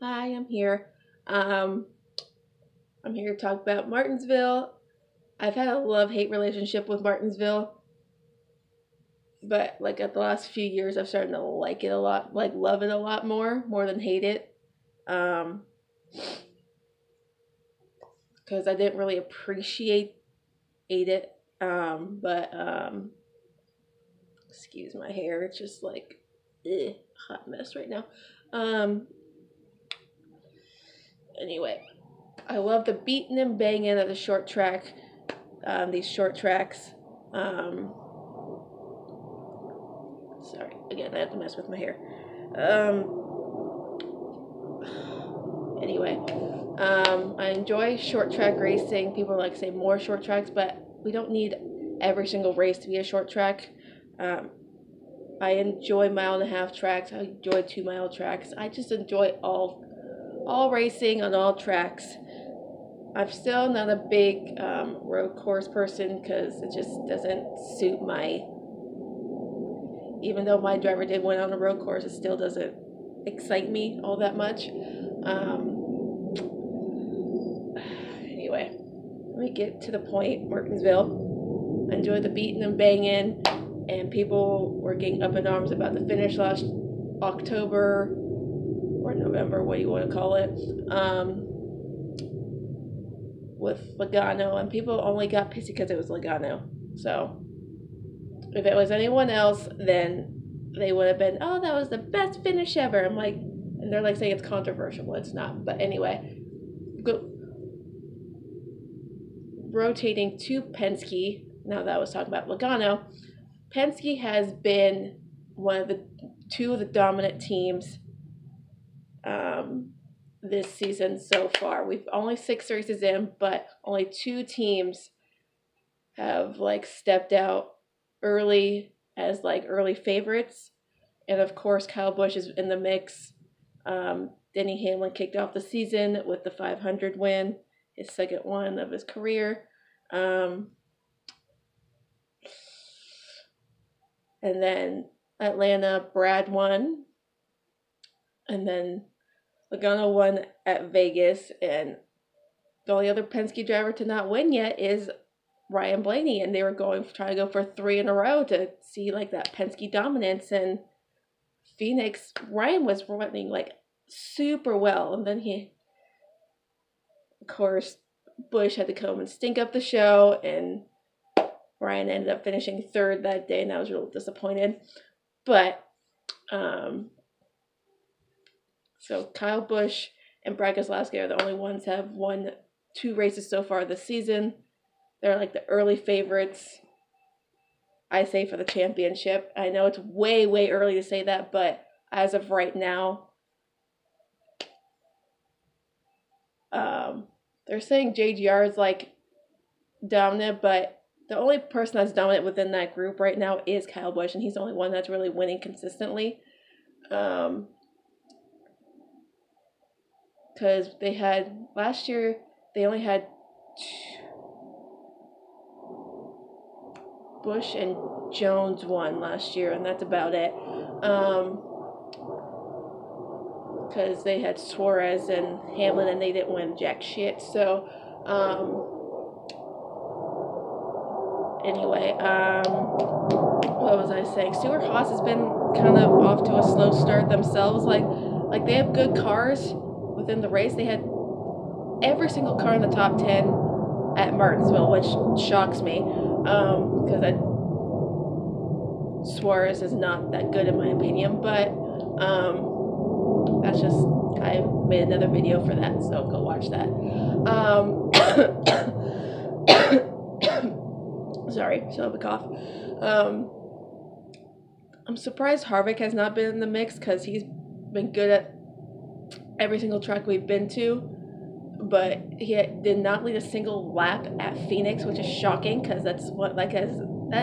Hi, I'm here. Um, I'm here to talk about Martinsville. I've had a love-hate relationship with Martinsville, but like at the last few years, I've started to like it a lot, like love it a lot more than hate it. Um, because I didn't really appreciate it. But excuse my hair, it's just like, hot mess right now. Um, anyway, I love the beating and banging of the short track. These short tracks. Um, Sorry, again, I have to mess with my hair. Anyway, I enjoy short track racing. People like to say more short tracks, but we don't need every single race to be a short track. Um, I enjoy mile-and-a-half tracks. I enjoy 2 mile tracks. I just enjoy all racing on all tracks. I'm still not a big road course person because it just doesn't suit my. Even though my driver did win on a road course, it still doesn't excite me all that much. Anyway, let me get to the point. Martinsville. I enjoyed the beating and banging, and people were getting up in arms about the finish last October or November, what do you want to call it, with Logano, and people only got pissy because it was Logano. So if it was anyone else, then they would have been, oh, that was the best finish ever. I'm like, and they're like saying it's controversial. Well, it's not. But anyway, rotating to Penske. Now that I was talking about Logano, Penske has been two of the dominant teams this season so far. We've only 6 races in, but only 2 teams have like stepped out early as like early favorites, and of course Kyle Busch is in the mix. Denny Hamlin kicked off the season with the 500 win, his second one of his career. And then Atlanta, Brad won, and then Logano won at Vegas, and the only other Penske driver to not win yet is Ryan Blaney, and they were trying to go for 3 in a row to see like that Penske dominance. And Phoenix, Ryan was running like super well, and then of course, Busch had to come and stink up the show, and Ryan ended up finishing 3rd that day, and I was real disappointed. But so Kyle Busch and Brad Keselowski are the only ones that have won 2 races so far this season. They're like the early favorites, I say, for the championship. I know it's way, way early to say that, but as of right now, they're saying JGR is like dominant, but the only person that's dominant within that group right now is Kyle Busch, and he's the only one that's really winning consistently. Because last year, they only had Busch and Jones won last year, and that's about it. Because they had Suarez and Hamlin, and they didn't win jack shit. So, anyway, what was I saying? Stewart Haas has been kind of off to a slow start themselves. Like they have good cars within the race. They had every single car in the top 10 at Martinsville, which shocks me, because Suarez is not that good in my opinion. But that's just, I made another video for that, so go watch that. Sorry, still have a cough. I'm surprised Harvick has not been in the mix, because he's been good at every single track we've been to, but he did not lead a single lap at Phoenix, which is shocking, because that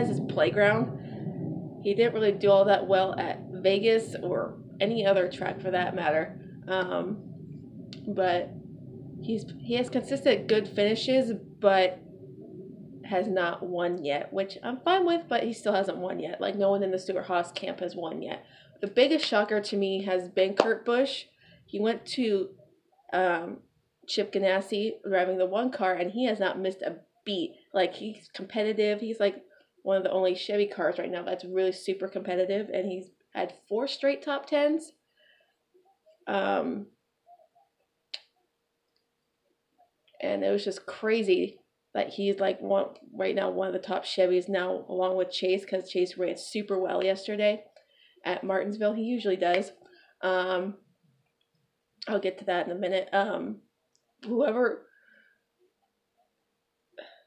is his playground. He didn't really do all that well at Vegas or any other track for that matter, but he has consistent good finishes, but has not won yet, which I'm fine with, but he still hasn't won yet. Like, no one in the Stewart Haas camp has won yet. The biggest shocker to me has been Kurt Busch, He went to Chip Ganassi driving the one car, and he has not missed a beat. Like, he's competitive. He's like one of the only Chevy cars right now that's really super competitive, and he's had 4 straight top 10s. And it was just crazy that he's like right now one of the top Chevys now, along with Chase, because Chase ran super well yesterday at Martinsville. He usually does. I'll get to that in a minute. Whoever,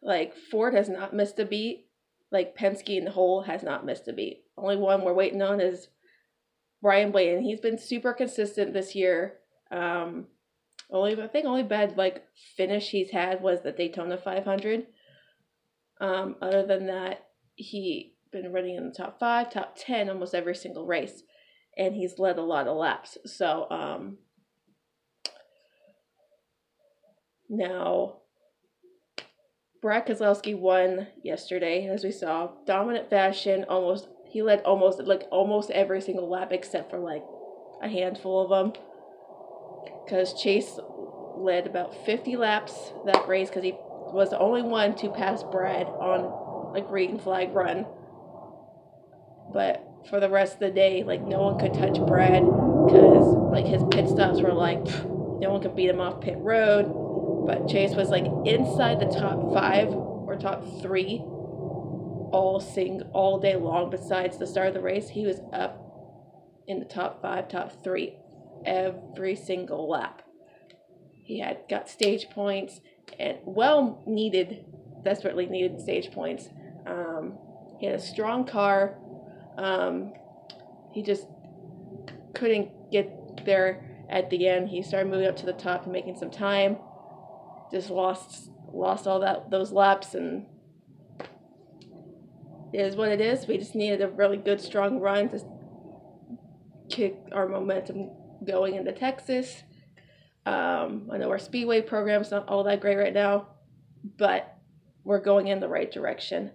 like, Ford has not missed a beat. Like, Penske and Hole has not missed a beat. Only one we're waiting on is Brian Blayton. He's been super consistent this year. I think only bad like finish he's had was the Daytona 500. Other than that, he been running in the top 5, top 10 almost every single race, and he's led a lot of laps. So now Brad Keselowski won yesterday, as we saw, dominant fashion. He led almost every single lap except for like a handful of them, because Chase led about 50 laps that race because he was the only one to pass Brad on a green flag run. But for the rest of the day, like, no one could touch Brad because like his pit stops were like no one could beat him off pit road. But Chase was like inside the top 5 or top 3 all day long. Besides the start of the race, he was up in the top 5, top 3 every single lap. He got stage points, and desperately needed stage points. He had a strong car. He just couldn't get there at the end. He started moving up to the top and making some time. Just lost all those laps, and it is what it is. We just needed a really good, strong run to kick our momentum going into Texas. I know our speedway program's not all that great right now, but we're going in the right direction.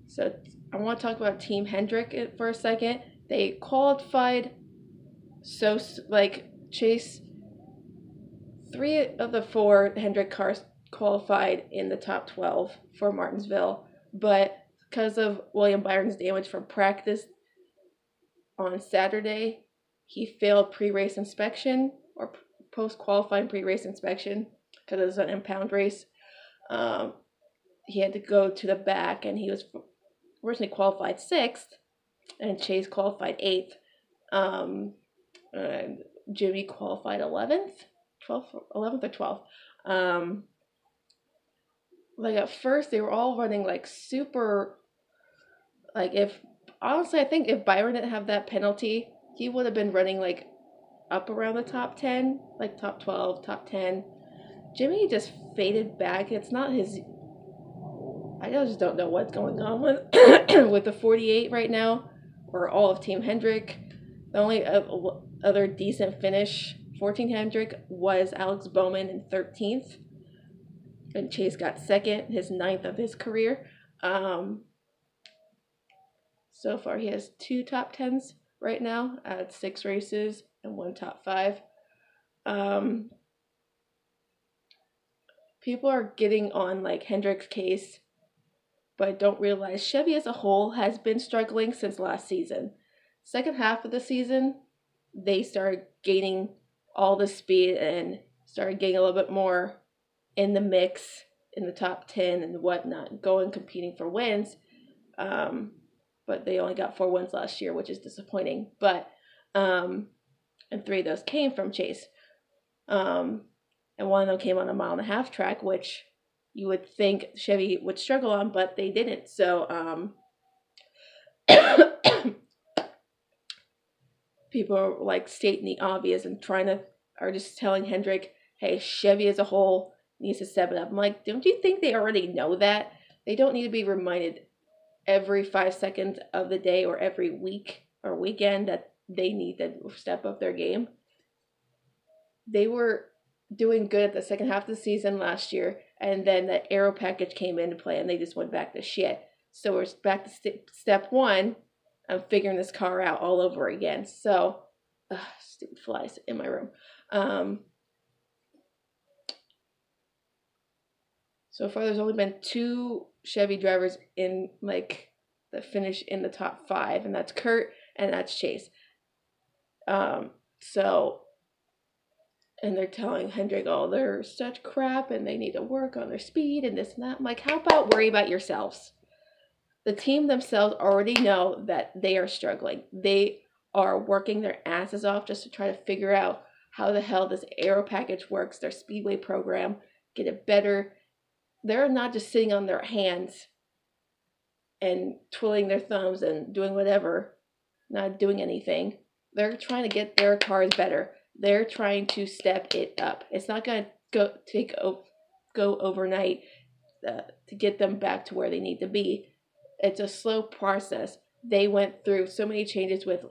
So I want to talk about Team Hendrick for a second. They qualified Chase. 3 of the 4 Hendrick cars qualified in the top 12 for Martinsville, but because of William Byron's damage from practice on Saturday, he failed pre-race inspection or post-qualifying pre-race inspection because it was an impound race. He had to go to the back, and he was originally qualified 6th, and Chase qualified 8th. And Jimmy qualified 11th or 12th. Like, at first they were all running like super, like, I think if Byron didn't have that penalty, he would have been running like up around the top 10, like top 12, top 10. Jimmy just faded back. It's not his, I just don't know what's going on with with the 48 right now, or all of Team Hendrick. The only other decent finish for Team Hendrick was Alex Bowman in 13th, and Chase got 2nd, his 9th of his career. So far he has 2 top 10s right now at 6 races and 1 top 5. People are getting on like Hendrick's case, but don't realize Chevy as a whole has been struggling since last season. Second half of the season, they started gaining all the speed and started getting a little bit more in the mix in the top 10 and whatnot, competing for wins. But they only got 4 wins last year, which is disappointing. But and 3 of those came from Chase. And one of them came on a 1.5 mile track, which you would think Chevy would struggle on, but they didn't. So people are like stating the obvious and are just telling Hendrick, hey, Chevy as a whole needs to step it up. I'm like, don't you think they already know that? They don't need to be reminded every 5 seconds of the day or every week or weekend that they need to step up their game. They were doing good at the second half of the season last year, and then the aero package came into play and they just went back to shit. So we're back to step 1, I'm figuring this car out all over again. So, stupid flies in my room. So far, there's only been 2 Chevy drivers in like the finish in the top 5, and that's Kurt and that's Chase. So, and they're telling Hendrick, oh, they're such crap and they need to work on their speed and this and that. I'm like, how about worry about yourselves? The team themselves already know that they are struggling. They are working their asses off just to try to figure out how the hell this aero package works, their speedway program, get it better. They're not just sitting on their hands and twiddling their thumbs and doing whatever, not doing anything. They're trying to get their cars better. They're trying to step it up. It's not going to go overnight to get them back to where they need to be. It's a slow process. They went through so many changes with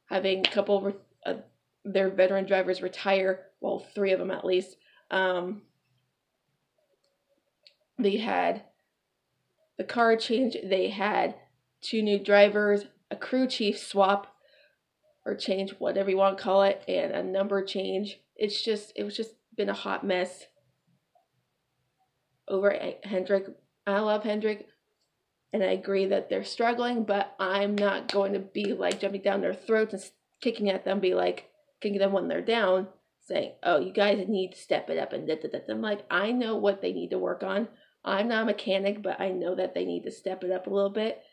having a couple of their veteran drivers retire, well, 3 of them at least. They had the car change. They had 2 new drivers, a crew chief swap or change, whatever you want to call it, and a number change. It was just been a hot mess over at Hendrick. I love Hendrick, and I agree that they're struggling, but I'm not going to be like jumping down their throats and kicking at them, be like kicking them when they're down, saying, oh, you guys need to step it up and da da da. I'm like, I know what they need to work on. I'm not a mechanic, but I know that they need to step it up a little bit.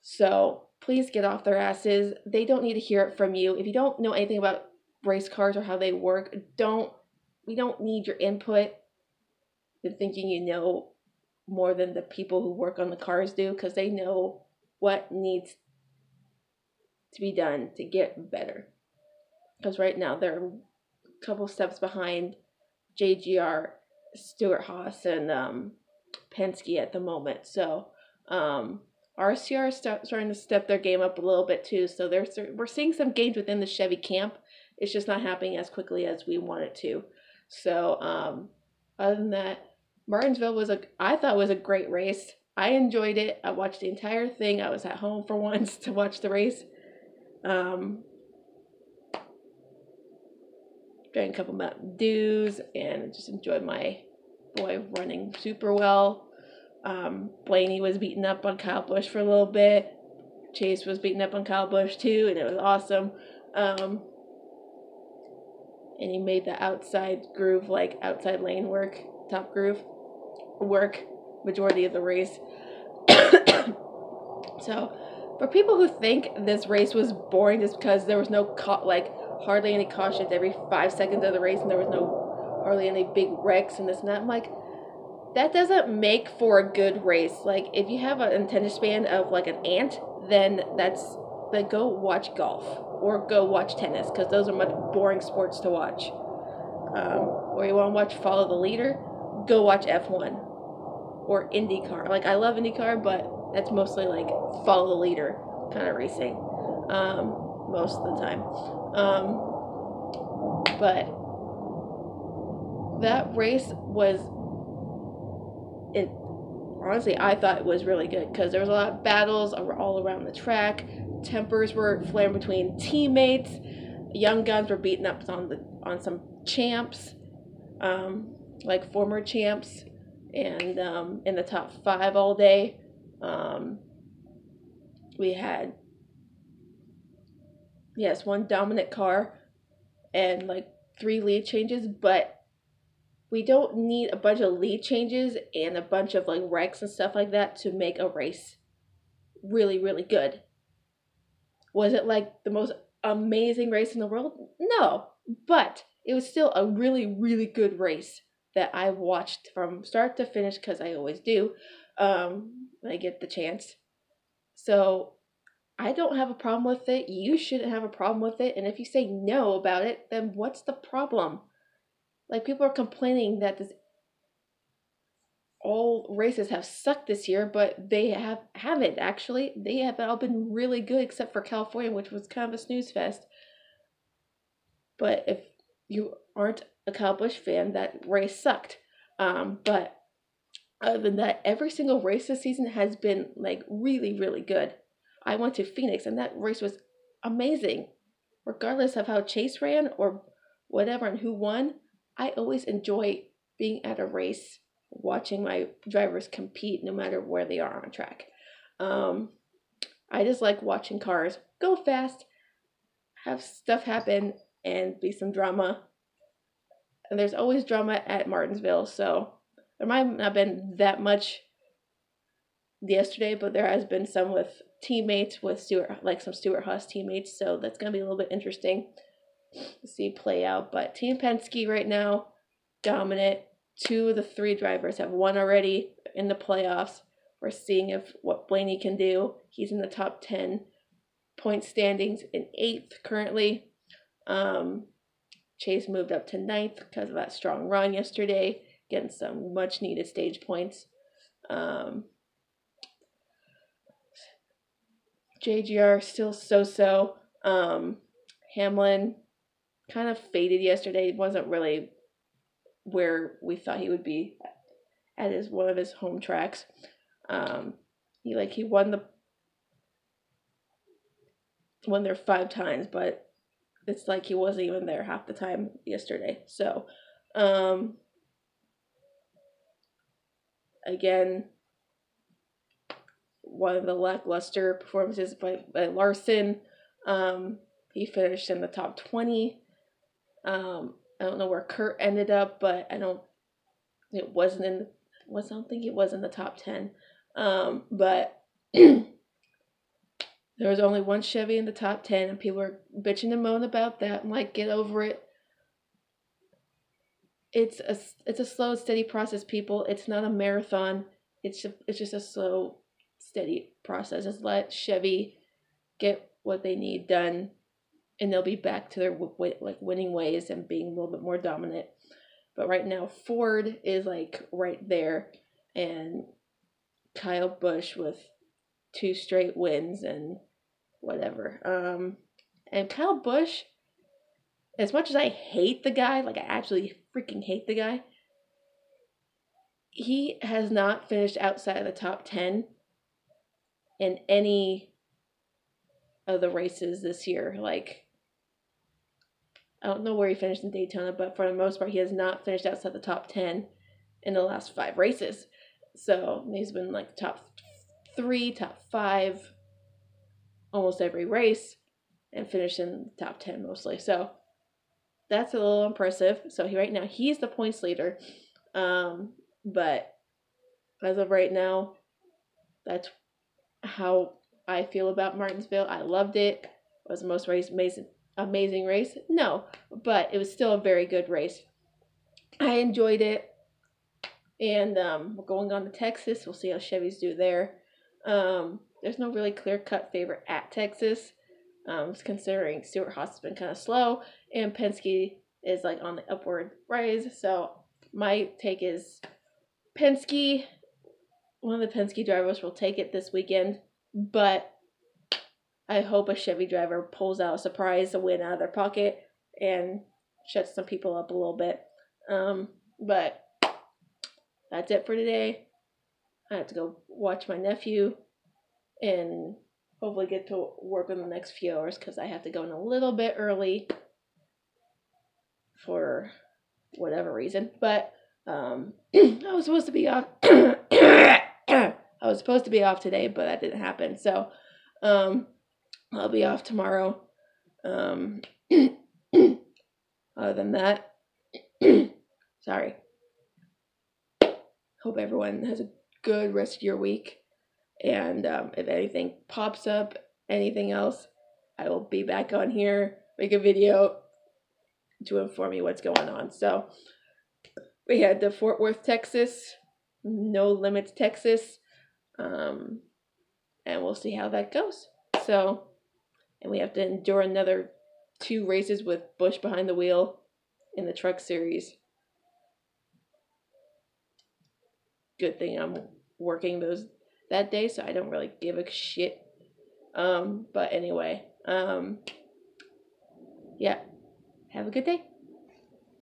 So please get off their asses. They don't need to hear it from you. If you don't know anything about race cars or how they work, we don't need your input. You're thinking you know more than the people who work on the cars do, because they know what needs to be done to get better. Because right now they're a couple steps behind JGR, Stuart Haas, and Penske at the moment. So RCR is starting to step their game up a little bit too. So we're seeing some gains within the Chevy camp. It's just not happening as quickly as we want it to. So other than that, Martinsville I thought was a great race. I enjoyed it. I watched the entire thing. I was at home for once to watch the race. Drank a couple Mountain Dews and just enjoyed my boy running super well. Blaney was beaten up on Kyle Busch for a little bit. Chase was beaten up on Kyle Busch too, and it was awesome. And he made the outside groove, like outside lane work, top groove work, majority of the race. So, for people who think this race was boring just because there was no hardly any cautions every 5 seconds of the race, and there was hardly any big wrecks and this and that, I'm like, that doesn't make for a good race. Like, if you have an attention span of like an ant, then go watch golf or go watch tennis, because those are much boring sports to watch. Or you want to watch Follow the Leader, go watch F1 or IndyCar. Like, I love IndyCar, but that's mostly like follow the leader kind of racing most of the time. But that race was, honestly, I thought it was really good because there was a lot of battles all around the track. Tempers were flaring between teammates. Young guns were beating up on some champs, like former champs, and in the top 5 all day. We had, yes, 1 dominant car and like 3 lead changes, but we don't need a bunch of lead changes and a bunch of like wrecks and stuff like that to make a race really, really good. Was it like the most amazing race in the world? No, but it was still a really, really good race that I watched from start to finish, because I always do when I get the chance. So I don't have a problem with it. You shouldn't have a problem with it. And if you say no about it, then what's the problem? Like, people are complaining that all races have sucked this year, but they haven't actually. They have all been really good except for California, which was kind of a snooze fest. But if you aren't a Kyle Busch fan, that race sucked. But other than that, every single race this season has been like really, really good. I went to Phoenix, and that race was amazing. Regardless of how Chase ran or whatever and who won, I always enjoy being at a race, watching my drivers compete no matter where they are on track. I just like watching cars go fast, have stuff happen, and be some drama. And there's always drama at Martinsville, so there might not have been that much yesterday, but there has been some with teammates, with Stuart, like some Stuart Haas teammates, so that's going to be a little bit interesting to see play out. But Team Penske right now, dominant. 2 of the 3 drivers have won already in the playoffs. We're seeing if what Blaney can do. He's in the top 10 point standings in 8th currently. Chase moved up to 9th because of that strong run yesterday, getting some much needed stage points. JGR still so-so. Hamlin kind of faded yesterday. Wasn't really where we thought he would be at one of his home tracks. He won there 5 times, but it's like he wasn't even there half the time yesterday. So, again, one of the lackluster performances by Larson. He finished in the top 20. I don't know where Kurt ended up, but I don't think it was in the top 10. But there was only one Chevy in the top 10, and people are bitching and moaning about that. I'm like, get over it. It's a slow, steady process, people. It's not a marathon. It's just a slow, steady process. Just let Chevy get what they need done, and they'll be back to their winning ways and being a little bit more dominant. But right now, Ford is right there, and Kyle Busch with 2 straight wins and whatever. And Kyle Busch, as much as I hate the guy, I absolutely freaking hate the guy, he has not finished outside of the top 10 in any of the races this year. I don't know where he finished in Daytona, but for the most part, he has not finished outside the top 10 in the last 5 races. So he's been top 3, top 5, almost every race, and finished in the top 10 mostly. So that's a little impressive. So right now, he's the points leader. But as of right now, that's how I feel about Martinsville. I loved it. Was the most amazing race? No, but it was still a very good race. I enjoyed it. And we're going on to Texas. We'll see how Chevys do there. There's no really clear-cut favorite at Texas. Considering Stuart Haas has been kind of slow, and Penske is on the upward rise. So my take is Penske. One of the Penske drivers will take it this weekend, but I hope a Chevy driver pulls out a surprise, a win out of their pocket, and shuts some people up a little bit. But that's it for today. I have to go watch my nephew and hopefully get to work in the next few hours because I have to go in a little bit early for whatever reason. But I was supposed to be off. I was supposed to be off today, but that didn't happen. So I'll be off tomorrow. Other than that, sorry. Hope everyone has a good rest of your week. And if anything pops up, anything else, I will be back on here, make a video to inform you what's going on. So we had the Fort Worth, Texas, No Limits, Texas, and we'll see how that goes. So, and we have to endure another 2 races with Busch behind the wheel in the Truck Series. Good thing I'm working that day, so I don't really give a shit. But anyway, yeah, have a good day.